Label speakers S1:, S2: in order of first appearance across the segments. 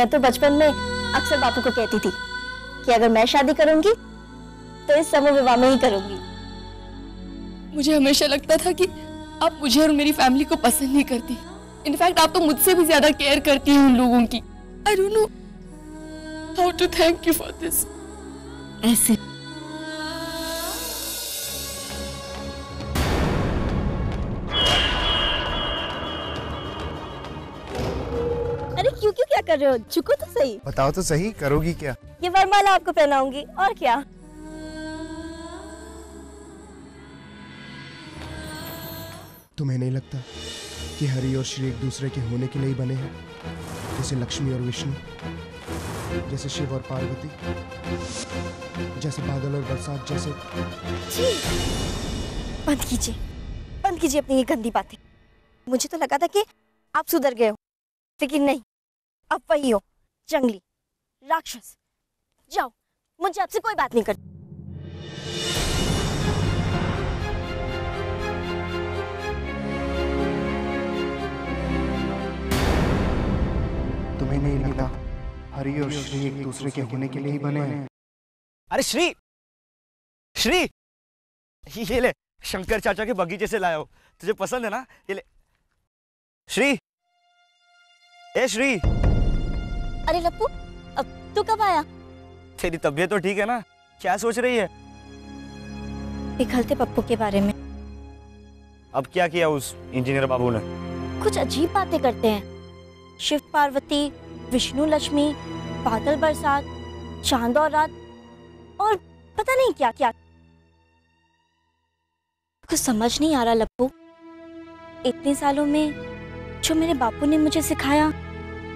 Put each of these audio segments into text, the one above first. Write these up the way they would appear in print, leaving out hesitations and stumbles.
S1: मैं तो बचपन में अक्सर बापू को कहती थी कि अगर मैं शादी करूंगी तो इस समूह विवाह में ही करूंगी।
S2: मुझे हमेशा लगता था कि आप मुझे और मेरी फैमिली को पसंद नहीं करती। इनफैक्ट आप तो मुझसे भी ज्यादा केयर करती हैं उन लोगों की। I don't know how to thank you for this.
S1: ऐसे अरे क्यों क्यों क्या कर रहे हो? झुको तो सही।
S3: बताओ तो सही, करोगी क्या?
S1: ये वरमाला आपको पहनाऊंगी और क्या।
S3: तुम्हें नहीं लगता कि हरि और श्री एक दूसरे के होने के लिए ही बने हैं? जैसे लक्ष्मी और विष्णु, जैसे शिव और पार्वती, जैसे बादल और बरसात, जैसे।
S1: बंद कीजिए अपनी ये गंदी बातें। मुझे तो लगा था कि आप सुधर गए हो, लेकिन नहीं, अब वही हो, जंगली राक्षस। जाओ, मुझे आपसे कोई बात नहीं करनी।
S3: तुम्हें नहीं लगता हरि और श्री एक दूसरे के होने के लिए ही बने हैं?
S4: अरे श्री, श्री, ये ले, शंकर चाचा के बगीचे से लाया हो, तुझे पसंद है ना? ये ले। श्री, ए श्री।
S1: अरे लप्पू, अब तू कब आया?
S4: तेरी तबीयत तो ठीक है ना? क्या सोच रही है?
S1: पिघलते पप्पू के बारे में।
S4: अब क्या किया उस इंजीनियर बाबू ने?
S1: कुछ अजीब बातें करते हैं। शिव पार्वती, विष्णु लक्ष्मी, बादल बरसात, चांद और रात, और पता नहीं क्या क्या। कुछ समझ नहीं आ रहा लप्पू। इतने सालों में जो मेरे बापू ने मुझे सिखाया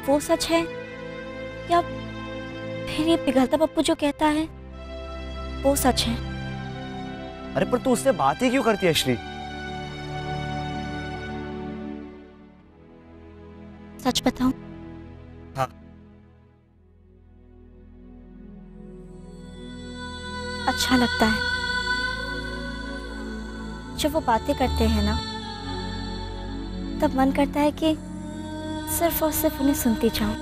S1: वो सच है या फिर ये पिघलता पप्पू जो कहता है वो सच है?
S4: अरे पर तू उससे बात ही क्यों करती है श्री?
S1: सच बताऊं?
S4: हाँ।
S1: अच्छा लगता है जब वो बातें करते हैं ना, तब मन करता है कि सिर्फ और सिर्फ उन्हें सुनती जाऊं।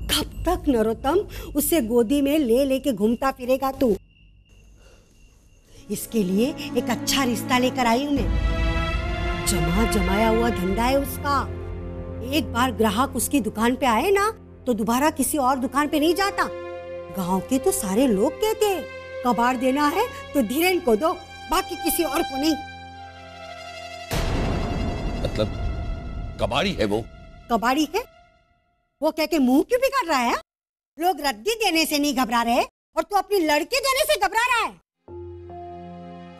S5: कब तक नरोत्तम उसे गोदी में ले लेके घूमता फिरेगा तू? इसके लिए एक अच्छा रिश्ता लेकर आई हूं मैं। जमा जमाया हुआ धंधा है उसका। एक बार ग्राहक उसकी दुकान पे आए ना तो दोबारा किसी और दुकान पे नहीं जाता। गांव के तो सारे लोग कहते हैं कबाड़ देना है तो धीरेन को दो, बाकी किसी और को नहीं।
S6: मतलब कबाड़ी है वो?
S5: कबाड़ी है वो कह के मुंह क्यों बिगाड़ रहा है? लोग रद्दी देने से नहीं घबरा रहे और तू अपनी लड़की देने से घबरा रहा है।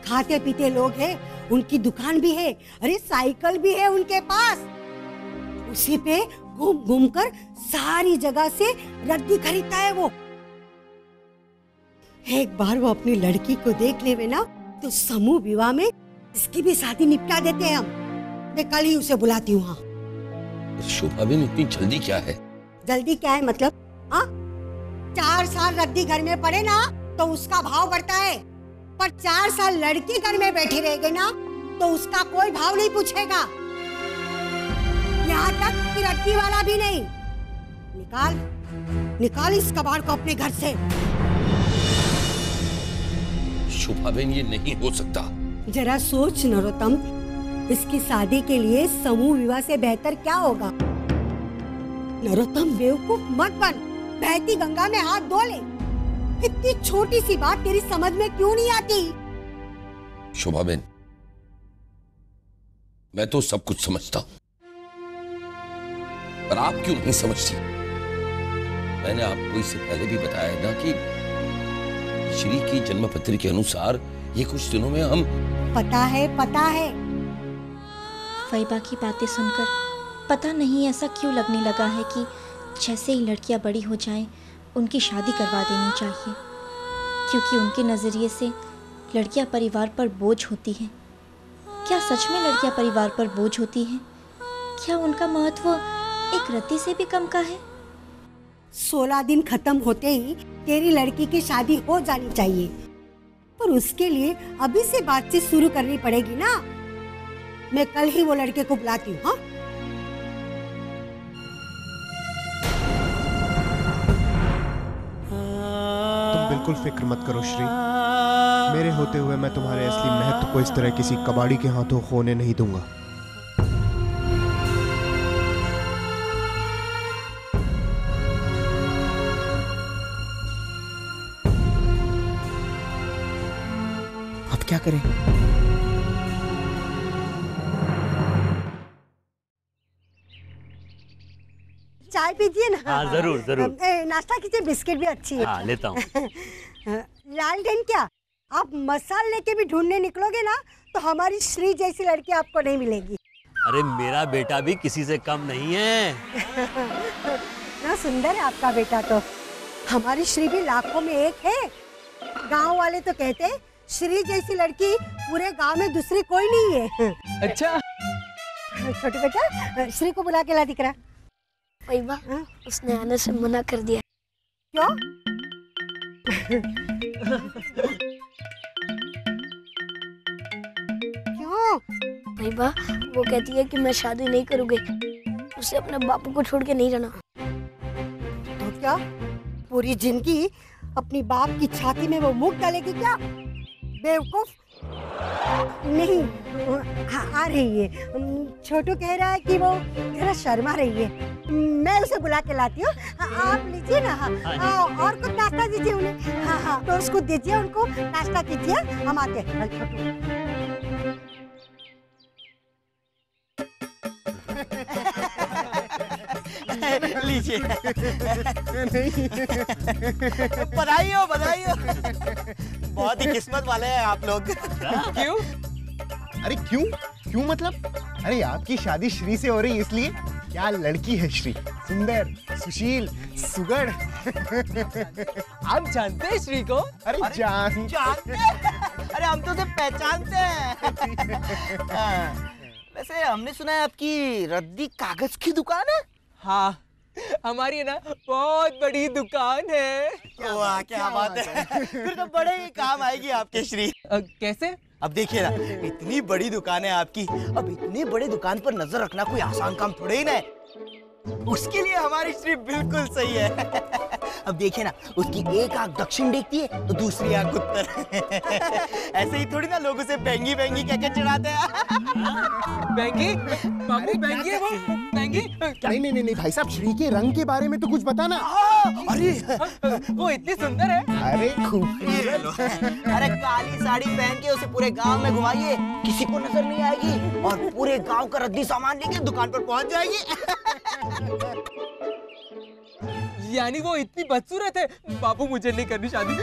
S5: खाते पीते लोग हैं, उनकी दुकान भी है, अरे साइकिल भी है उनके पास। उसी पे घूम घूम कर सारी जगह से रद्दी खरीदता है वो। एक बार वो अपनी लड़की को देख लेवे ना तो समूह विवाह में इसकी भी शादी निपटा देते हैं हम। मैं कल ही उसे बुलाती हूँ। हाँ
S6: शोभा भी इतनी जल्दी क्या है?
S5: जल्दी क्या है मतलब? हाँ 4 साल रद्दी घर में पड़े ना तो उसका भाव बढ़ता है, पर 4 साल लड़की घर में बैठी रहेगी ना तो उसका कोई भाव नहीं पूछेगा। यहाँ तक कि रद्दी वाला भी नहीं। निकाल इस कबाड़ को अपने घर से।
S6: शोभा बहन ये नहीं हो सकता।
S5: जरा सोच नरोत्तम, इसकी शादी के लिए समूह विवाह से बेहतर क्या होगा? नरोत्तम बेवकूफ मत बन, बहती गंगा में हाथ धो ले। इतनी छोटी सी बात तेरी समझ में क्यों नहीं आती?
S6: शोभा बहन मैं तो सब कुछ समझता हूं, पर आप क्यों नहीं समझती? मैंने आपको इससे पहले भी बताया है ना कि श्री की जन्मपत्री के अनुसार ये कुछ दिनों में हम।
S5: पता है
S1: फैबा की बातें सुनकर पता नहीं ऐसा क्यों लगने लगा है कि जैसे ही लड़कियां बड़ी हो जाएं उनकी शादी करवा देनी चाहिए, क्योंकि उनके नज़रिए से लड़कियां परिवार पर बोझ होती हैं। क्या सच में लड़कियां परिवार पर बोझ होती हैं? क्या उनका महत्व एक रत्ती से भी कम का है?
S5: 16 दिन खत्म होते ही तेरी लड़की की शादी हो जानी चाहिए, पर उसके लिए अभी से बातचीत शुरू करनी पड़ेगी ना। मैं कल ही वो लड़के को बुलाती हूँ। हाँ,
S3: तुम बिल्कुल फिक्र मत करो श्री, मेरे होते हुए मैं तुम्हारे असली महत्व को इस तरह किसी कबाड़ी के हाथों खोने नहीं दूंगा।
S4: अब क्या करें?
S5: चाय पीजिए ना।
S7: हाँ जरूर जरूर।
S5: नाश्ता कीजिए, बिस्किट भी अच्छी है।
S7: हाँ लेता हूँ।
S5: लालटेन क्या, आप मसाल लेके भी ढूंढने निकलोगे ना तो हमारी श्री जैसी लड़की आपको नहीं मिलेगी।
S7: अरे मेरा बेटा भी किसी से कम नहीं है।
S5: ना सुंदर है आपका बेटा तो। हमारी श्री भी लाखों में एक है। गांव वाले तो कहते हैं श्री जैसी लड़की पूरे गांव में दूसरी कोई नहीं है।
S8: अच्छा
S5: छोटे बेटा, श्री को बुला के ला दिख रहा।
S9: वहीबा, उसने आने से मना कर दिया।
S5: क्यों? क्यों?
S9: वहीबा, वो कहती है कि मैं शादी नहीं करूँगी, उसे अपने बापू को छोड़ के नहीं रहना।
S5: तो क्या पूरी जिंदगी अपनी बाप की छाती में वो मुंह डालेगी क्या? बेवकूफ। नहीं, आ रही है। छोटू कह रहा है कि वो जरा शर्मा रही है। मैं उसे बुला के लाती हूँ। आप लीजिए ना। और कुछ नाश्ता दीजिए उन्हें। हाँ हाँ, तो उसको दीजिए, उनको नाश्ता कीजिए, हम आते हैं। छोटू
S4: लीजिए। बधाई हो, बधाई हो। बहुत ही किस्मत वाले हैं आप लोग।
S8: क्यों?
S3: अरे क्यों क्यों मतलब? अरे आपकी शादी श्री से हो रही है इसलिए। क्या लड़की है श्री, सुंदर, सुशील, सुगढ़।
S8: आप जानते हैं श्री को?
S3: अरे
S4: जानते हैं? अरे हम तो उसे पहचानते हैं। वैसे हमने सुना है आपकी रद्दी कागज की दुकान है।
S8: हाँ, हमारी ना बहुत बड़ी दुकान है।
S4: वाह, क्या बात है। फिर तो बड़े ही काम आएगी आपके श्री।
S8: कैसे?
S4: अब देखिए ना, इतनी बड़ी दुकान है आपकी, अब इतनी बड़ी दुकान पर नजर रखना कोई आसान काम थोड़े ही ना है। उसके लिए हमारी श्री बिल्कुल सही है। अब देखिए ना, उसकी एक आंख दक्षिण देखती है तो दूसरी आंख उत्तर। ऐसे ही थोड़ी ना लोग उसे बेंगी बेंगी कह के चिढ़ाते हैं।
S8: बेंगी? बाबू बेंगी है वो? बेंगी?
S3: नहीं नहीं नहीं भाई साहब, श्री के रंग के बारे में तो कुछ बताना।
S4: अरे
S8: वो इतनी सुंदर है।
S3: अरे खूबसूरत।
S4: अरे काली साड़ी पहन के उसे पूरे गांव में घुमाइए, किसी को नजर नहीं आएगी और पूरे गांव का रद्दी सामान लेके दुकान पर पहुंच जाएगी।
S8: यानी वो इतनी बदसूरत है? बाबू मुझे नहीं करनी शादी।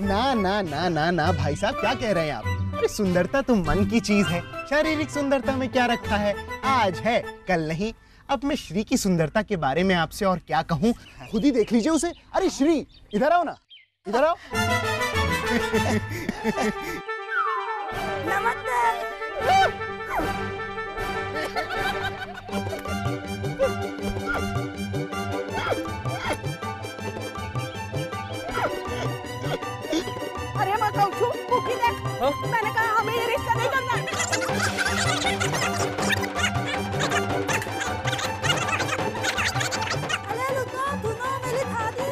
S3: ना ना ना ना ना भाई साहब, क्या कह रहे हैं आप? अरे सुंदरता तो मन की चीज है, शारीरिक सुंदरता में क्या रखा है? आज है कल नहीं। अब मैं श्री की सुंदरता के बारे में आपसे और क्या कहूँ, खुद ही देख लीजिए उसे। अरे श्री, इधर आओ ना, इधर आओ।
S5: अरे मैं कहूँ कुकी देख, मैंने कहा हमें ये रिश्ता नहीं करना। अरे लुका, सुनो मेरी शादी।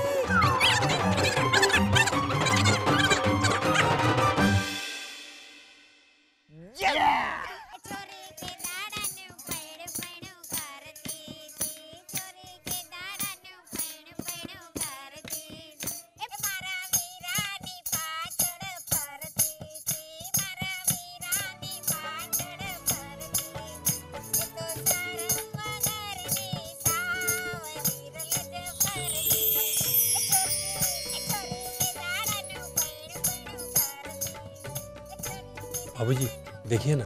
S10: बाबूजी देखिए ना,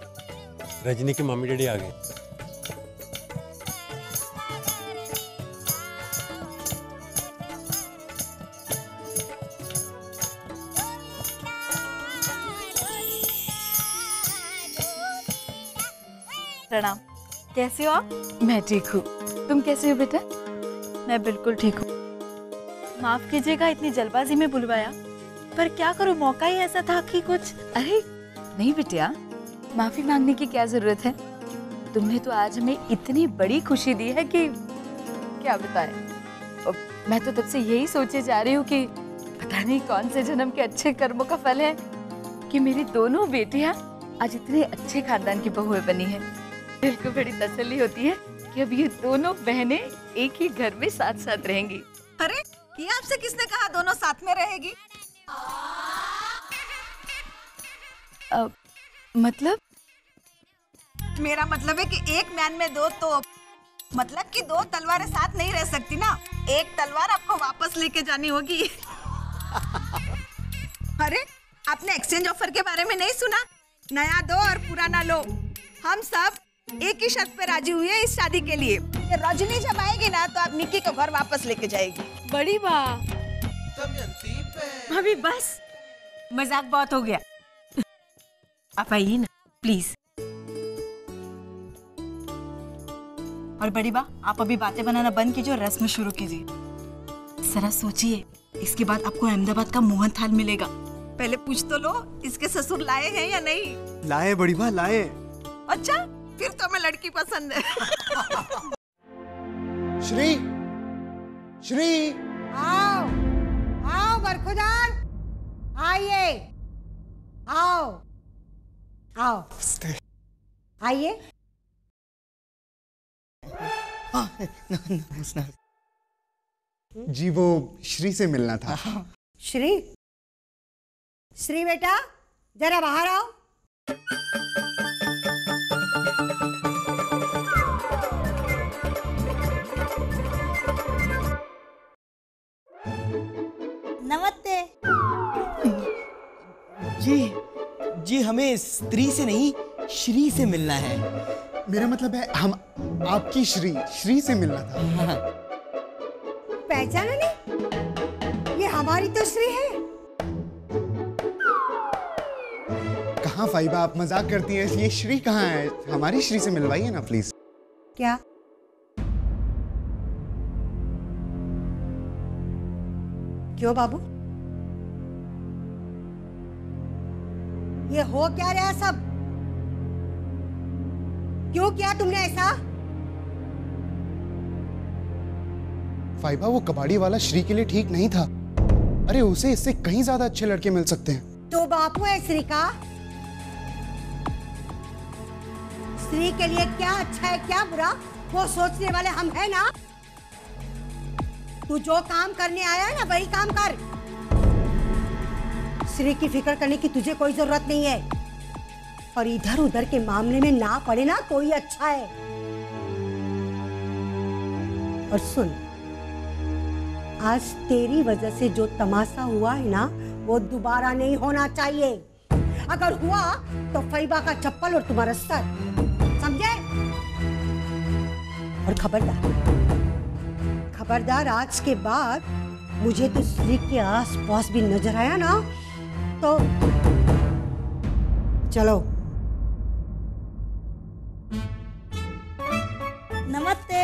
S10: रजनी के मम्मी डैडी आ गए।
S2: प्रणाम। कैसे हो आप?
S11: मैं ठीक हूँ। तुम कैसे हो बेटा?
S2: मैं बिल्कुल ठीक हूँ।
S11: माफ कीजिएगा इतनी जल्दबाजी में बुलवाया, पर क्या करूं, मौका ही ऐसा था कि कुछ।
S12: अरे नहीं बिटिया, माफी मांगने की क्या जरूरत है। तुमने तो आज हमें इतनी बड़ी खुशी दी है कि क्या बताएं। मैं तो तब से यही सोचे जा रही हूँ कि पता नहीं कौन से जन्म के अच्छे कर्मों का फल है कि मेरी दोनों बेटियां आज इतने अच्छे खानदान की बहुएं बनी हैं। दिल को बड़ी तसल्ली होती है कि अब ये दोनों बहनें एक ही घर में साथ साथ रहेंगी।
S13: अरे ये आपसे किसने कहा दोनों साथ में रहेगी?
S12: मतलब?
S13: मेरा मतलब है कि एक म्यान में दो तो मतलब कि दो तलवारें साथ नहीं रह सकती ना, एक तलवार आपको वापस लेके जानी होगी। अरे आपने एक्सचेंज ऑफर के बारे में नहीं सुना? नया दो और पुराना लो। हम सब एक ही शर्त पे राजी हुए इस शादी के लिए। रजनी जब आएगी ना तो आप निक्की को घर वापस लेके जाएगी।
S11: बड़ी वाह।
S13: भाभी बस मजाक बहुत हो गया, आप आइए ना प्लीज। और बड़ी बा, आप अभी बातें बनाना बंद कीजिए और रस्म शुरू कीजिए। जरा सोचिए, इसके बाद आपको अहमदाबाद का मोहन थाल मिलेगा। पहले पूछ तो लो इसके ससुर लाए हैं या नहीं।
S3: लाए बड़ी बा, लाए।
S13: अच्छा, फिर तो हमें लड़की पसंद है।
S3: श्री, श्री,
S5: आओ आओ बरखुदार, आइए, आओ आओ, आइए।
S3: जी वो श्री से मिलना था।
S5: श्री, श्री बेटा जरा बाहर आओ।
S13: नमस्ते।
S4: जी हमें स्त्री से नहीं श्री से मिलना है।
S3: मेरा मतलब है हम आपकी श्री से मिलना था।
S5: पहचाना नहीं? ये हमारी तो श्री है।
S3: कहाँ फाइबा, आप मजाक करती हैं। ये श्री कहाँ है? हमारी श्री से मिलवाइए ना प्लीज।
S5: क्या? क्यों बाबू, ये हो क्या रहा सब? क्यों किया तुमने ऐसा?
S3: फाइबा वो कबाड़ी वाला श्री के लिए ठीक नहीं था। अरे उसे इससे कहीं ज्यादा अच्छे लड़के मिल सकते हैं।
S5: तो बापू है श्री का। श्री के लिए क्या अच्छा है क्या बुरा, वो सोचने वाले हम है ना। तू जो काम करने आया है ना वही काम कर। श्री की फिक्र करने की तुझे कोई जरूरत नहीं है। और इधर उधर के मामले में ना पड़े ना कोई अच्छा है। और सुन, आज तेरी वजह से जो तमाशा हुआ है ना वो दोबारा नहीं होना चाहिए। अगर हुआ तो फैबा का चप्पल और तुम्हारा सर, समझे? और खबरदार आज के बाद मुझे तो श्री के आस पास भी नजर आया ना तो चलो।
S13: नमस्ते।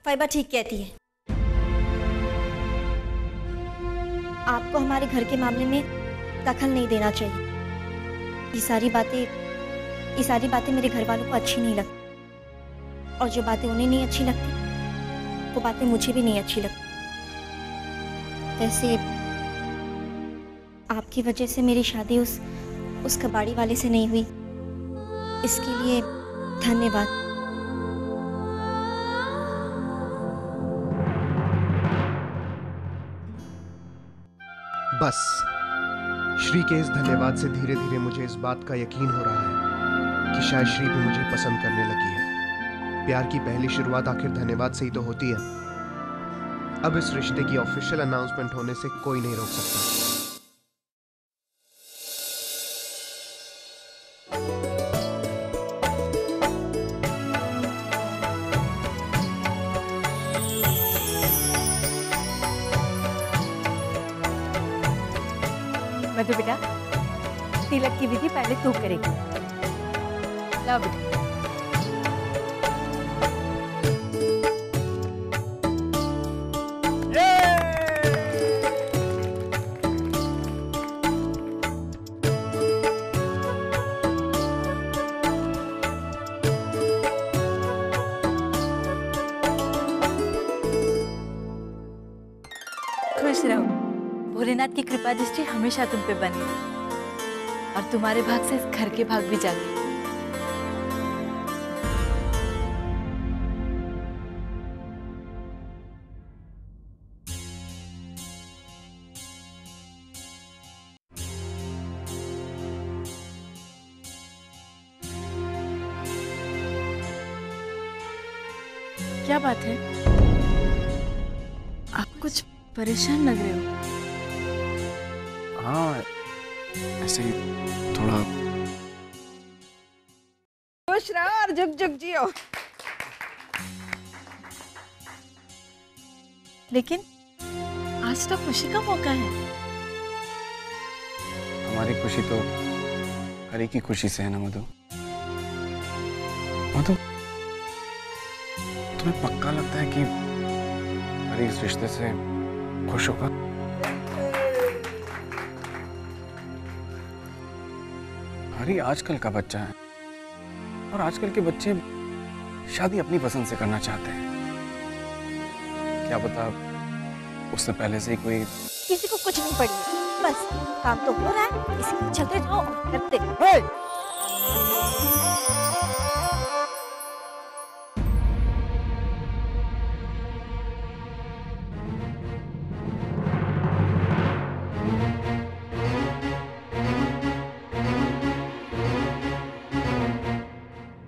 S1: फाइबा ठीक कहती है। आपको हमारे घर के मामले में दखल नहीं देना चाहिए। ये सारी बातें मेरे घर वालों को अच्छी नहीं लगती, और जो बातें उन्हें नहीं अच्छी लगती वो बातें मुझे भी नहीं अच्छी लगती। वैसे आपकी वजह से मेरी शादी उस कबाड़ी वाले से नहीं हुई, इसके लिए धन्यवाद।
S3: बस श्री के इस धन्यवाद से धीरे धीरे मुझे इस बात का यकीन हो रहा है कि शायद श्री भी मुझे पसंद करने लगी है। प्यार की पहली शुरुआत आखिर धन्यवाद से ही तो होती है। अब इस रिश्ते की ऑफिशियल अनाउंसमेंट होने से कोई नहीं रोक सकता।
S12: मधु बेटा, तिलक की विधि पहले तू करेगी। लाओ बेटा। खुश रहो, भोलेनाथ की कृपा दृष्टि हमेशा तुम पे बनी रहे और तुम्हारे भाग से इस घर के भाग भी जागे।
S11: क्या बात है? आप कुछ परेशान लग रहे हो।
S3: हाँ, ऐसे ही थोड़ा।
S13: खुश रहो और जुग जुग जियो।
S11: लेकिन आज तो खुशी का मौका है।
S3: हमारी खुशी तो हरी की खुशी से है ना मधु। मधु, तुम्हें पक्का लगता है कि हरी इस रिश्ते से खुश होगा? हरी आजकल का बच्चा है और आजकल के बच्चे शादी अपनी पसंद से करना चाहते हैं। क्या पता उससे पहले से ही कोई।
S1: किसी को कुछ नहीं पड़ी, बस काम तो हो रहा है, इसी को चलते जाओ और करते।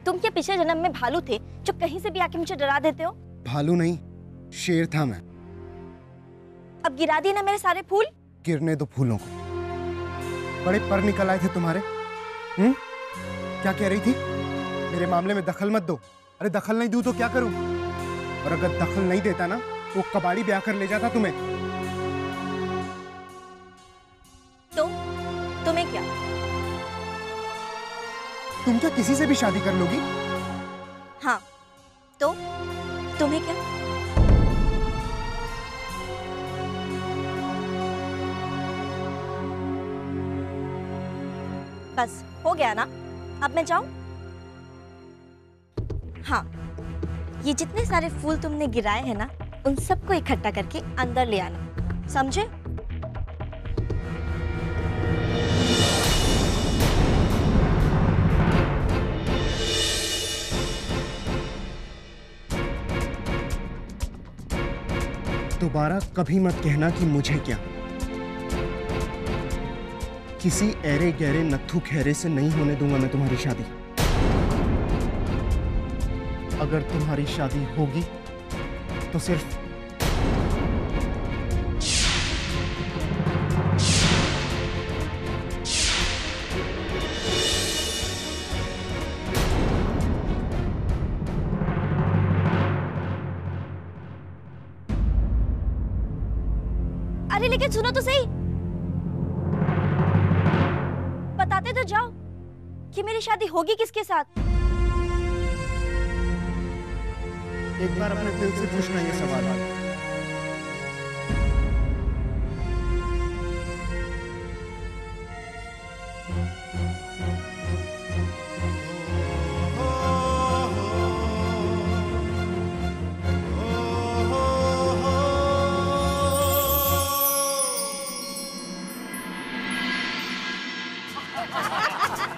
S1: तुम क्या पिछले जन्म में भालू थे जो कहीं से भी आके मुझे डरा देते हो?
S3: भालू नहीं, शेर था मैं।
S1: अब गिरा दिए ना मेरे सारे फूल।
S3: गिरने दो फूलों को। बड़े पर निकल आए थे तुम्हारे। क्या कह रही थी? मेरे मामले में दखल मत दो। अरे दखल नहीं दूं तो क्या करूं? और अगर दखल नहीं देता ना वो कबाड़ी ब्याह कर ले जाता तुम्हें।
S1: तो तुम्हें क्या?
S3: तुम क्या किसी से भी शादी कर लोगी?
S1: हाँ, तो तुम्हें क्या? बस हो गया ना? अब मैं जाऊं? हाँ, ये जितने सारे फूल तुमने गिराए हैं ना, उन सबको इकट्ठा करके अंदर ले आना, समझे?
S3: दोबारा कभी मत कहना कि मुझे क्या। किसी ऐरे गहरे नत्थु खैरे से नहीं होने दूंगा मैं तुम्हारी शादी। अगर तुम्हारी शादी होगी तो सिर्फ
S1: अरे लेकिन सुनो तो सही, बताते तो जाओ कि मेरी शादी होगी किसके साथ।
S3: एक बार अपने दिल से पूछना ये सवाल।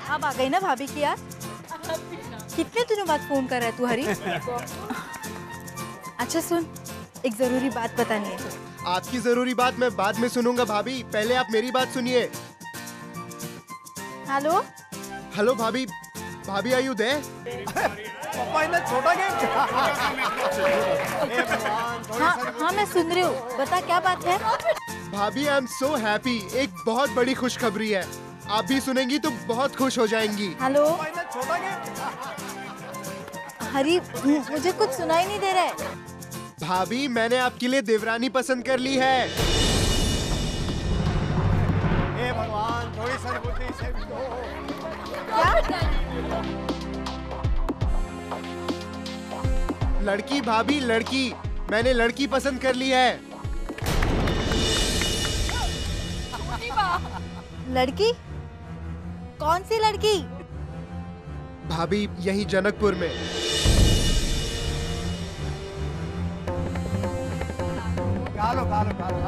S11: अब आ गई ना भाभी की याद। कितने दिनों बाद फोन कर रहा है तू हरी? अच्छा सुन, एक जरूरी बात बतानी है।
S3: आपकी जरूरी बात मैं बाद में सुनूंगा भाभी, पहले आप मेरी बात सुनिए।
S11: हेलो
S3: हेलो भाभी, भाभी आर यू देयर?
S8: पापा इतना छोटा गेम।
S11: हाँ मैं सुन रही हूँ, बता क्या बात है।
S3: भाभी आई एम सो हैप्पी, एक बहुत बड़ी खुशखबरी है। आप भी सुनेंगी तो बहुत खुश हो जाएंगी।
S11: हेलो हरी, मुझे कुछ सुनाई नहीं दे रहा है।
S3: भाभी मैंने आपके लिए देवरानी पसंद कर ली है।
S14: भगवान, थोड़ी सद्बुद्धि से दो।
S3: लड़की भाभी, लड़की। मैंने लड़की पसंद कर ली है।
S11: लड़की? कौन सी लड़की?
S3: भाभी यही जनकपुर में।
S14: कालो कालो कालो।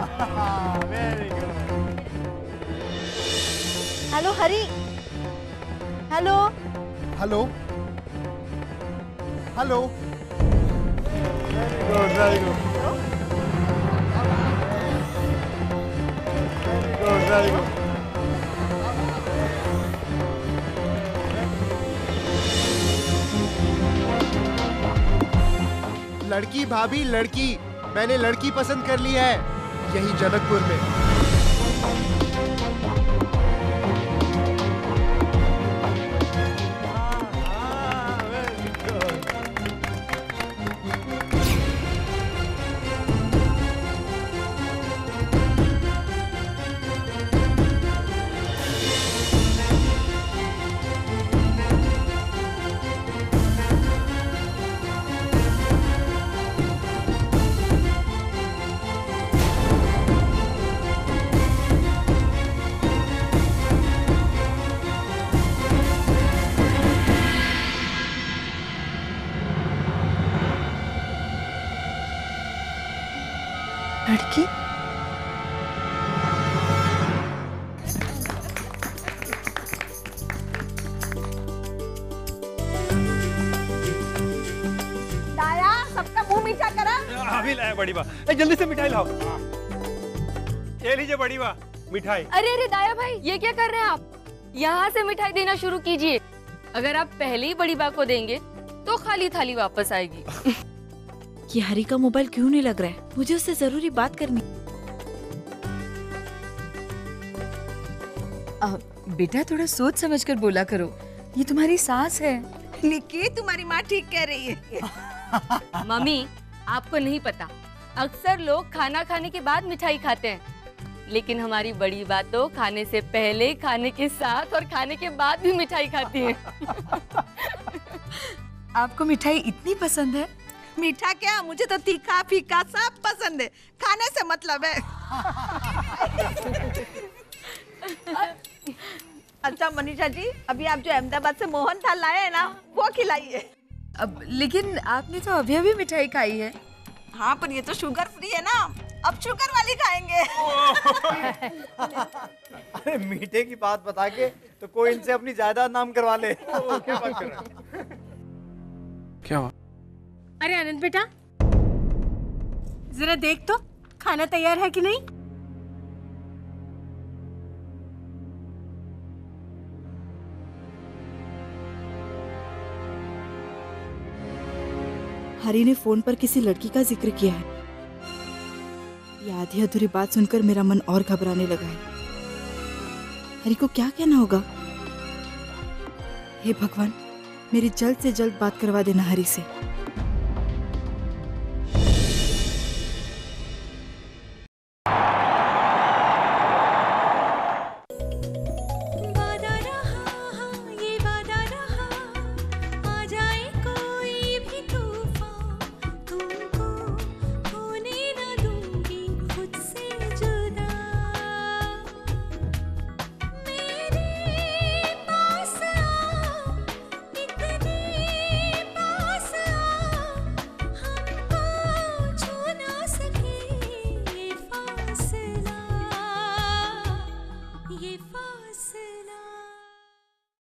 S14: Very good.
S11: Hello Hari. Hello.
S3: Hello hello.
S14: Very good very good.
S3: लड़की भाभी, लड़की। मैंने लड़की पसंद कर ली है, यही जनकपुर में।
S11: लड़की?
S13: दाया, सबका मुंह मीठा करा।
S10: अभी लाया बड़ी बा। जल्दी से मिठाई लाओ। ये लीजिए बड़ी बा मिठाई।
S2: अरे अरे दाया भाई, ये क्या कर रहे हैं आप? यहाँ से मिठाई देना शुरू कीजिए। अगर आप पहले ही बड़ी बा को देंगे तो खाली थाली वापस आएगी।
S12: ये हरी का मोबाइल क्यों नहीं लग रहा है? मुझे उससे जरूरी बात करनी। बेटा थोड़ा सोच समझ कर बोला करो, ये तुम्हारी सास है।
S13: निक्की, तुम्हारी माँ ठीक कह रही है।
S2: मम्मी, आपको नहीं पता, अक्सर लोग खाना खाने के बाद मिठाई खाते हैं, लेकिन हमारी बड़ी बात तो खाने से पहले, खाने के साथ और खाने के बाद भी मिठाई खाती है।
S12: आपको मिठाई इतनी पसंद है?
S13: मीठा क्या, मुझे तो तीखा फीका सब पसंद है, खाने से मतलब है। अच्छा मनीषा जी, अभी आप जो अहमदाबाद से मोहन थाल लाए हैं ना, वो खिलाइए।
S12: अब लेकिन आपने तो अभी अभी मिठाई खाई है।
S13: हाँ, पर ये तो शुगर फ्री है ना, अब शुगर वाली खाएंगे।
S14: अरे मीठे की बात बता के तो कोई इनसे अपनी जायदाद नाम करवा ले। क्या बात कर रहा है?
S10: क्या हुआ?
S11: अरे आनंद बेटा, जरा देख तो खाना तैयार है कि नहीं।
S15: हरी ने फोन पर किसी लड़की का जिक्र किया है। ये आधी अधूरी बात सुनकर मेरा मन और घबराने लगा है। हरी को क्या कहना होगा? हे भगवान, मेरी जल्द से जल्द बात करवा देना हरी से।